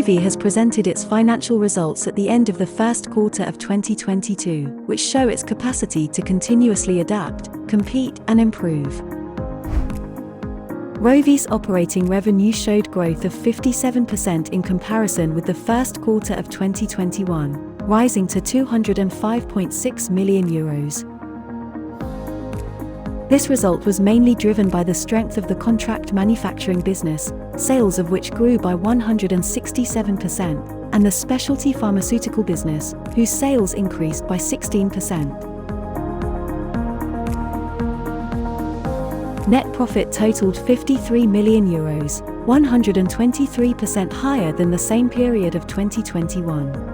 ROVI has presented its financial results at the end of the first quarter of 2022, which show its capacity to continuously adapt, compete, and improve. ROVI's operating revenue showed growth of 57% in comparison with the first quarter of 2021, rising to €205.6 million. This result was mainly driven by the strength of the contract manufacturing business, sales of which grew by 167%, and the specialty pharmaceutical business, whose sales increased by 16%. Net profit totaled €53 million, 123% higher than the same period of 2021.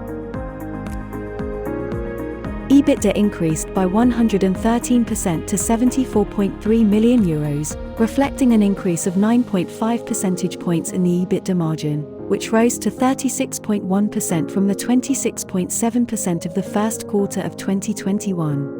EBITDA increased by 113% to €74.3 million, reflecting an increase of 9.5 percentage points in the EBITDA margin, which rose to 36.1% from the 26.7% of the first quarter of 2021.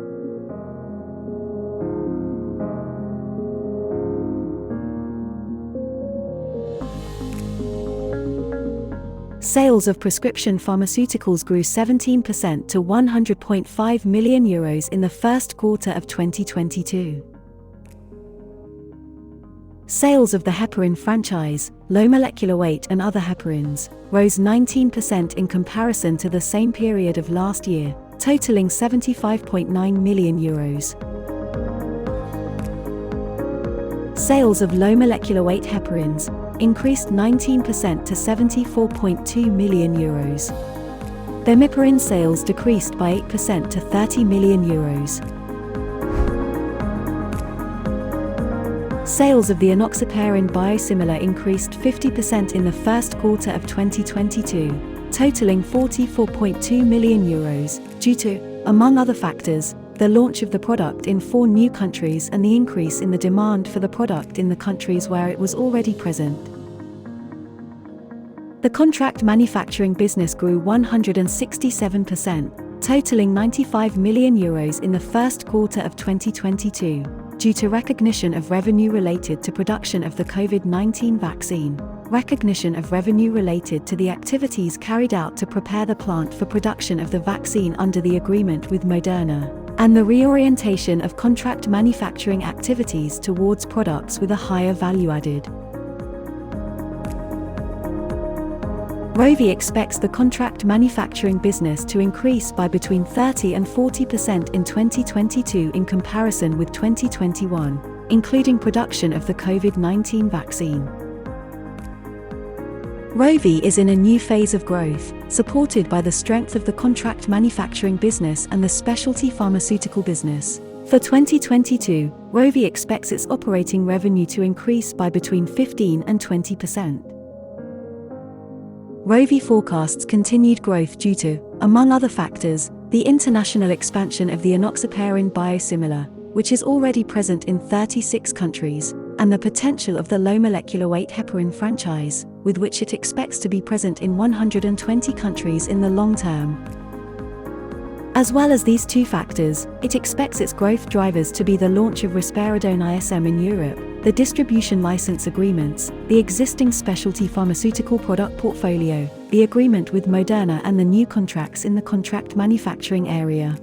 Sales of prescription pharmaceuticals grew 17% to €100.5 million in the first quarter of 2022. Sales of the heparin franchise, low molecular weight and other heparins, rose 19% in comparison to the same period of last year, totaling €75.9 million. Sales of low molecular weight heparins increased 19% to €74.2 million. Bemiparin sales decreased by 8% to €30 million. Sales of the enoxaparin biosimilar increased 50% in the first quarter of 2022, totaling €44.2 million, due to, among other factors, the launch of the product in 4 new countries and the increase in the demand for the product in the countries where it was already present. The contract manufacturing business grew 167%, totaling €95 million in the first quarter of 2022, due to recognition of revenue related to production of the COVID-19 vaccine, recognition of revenue related to the activities carried out to prepare the plant for production of the vaccine under the agreement with Moderna, and the reorientation of contract manufacturing activities towards products with a higher value added. ROVI expects the contract manufacturing business to increase by between 30% and 40% in 2022 in comparison with 2021, including production of the COVID-19 vaccine. ROVI is in a new phase of growth, supported by the strength of the contract manufacturing business and the specialty pharmaceutical business. For 2022, ROVI expects its operating revenue to increase by between 15% and 20%. ROVI forecasts continued growth due to, among other factors, the international expansion of the enoxaparin biosimilar, which is already present in 36 countries, and the potential of the low molecular weight heparin franchise, with which it expects to be present in 120 countries in the long term. As well as these 2 factors, it expects its growth drivers to be the launch of risperidone ISM in Europe, the distribution license agreements, the existing specialty pharmaceutical product portfolio, the agreement with Moderna and the new contracts in the contract manufacturing area.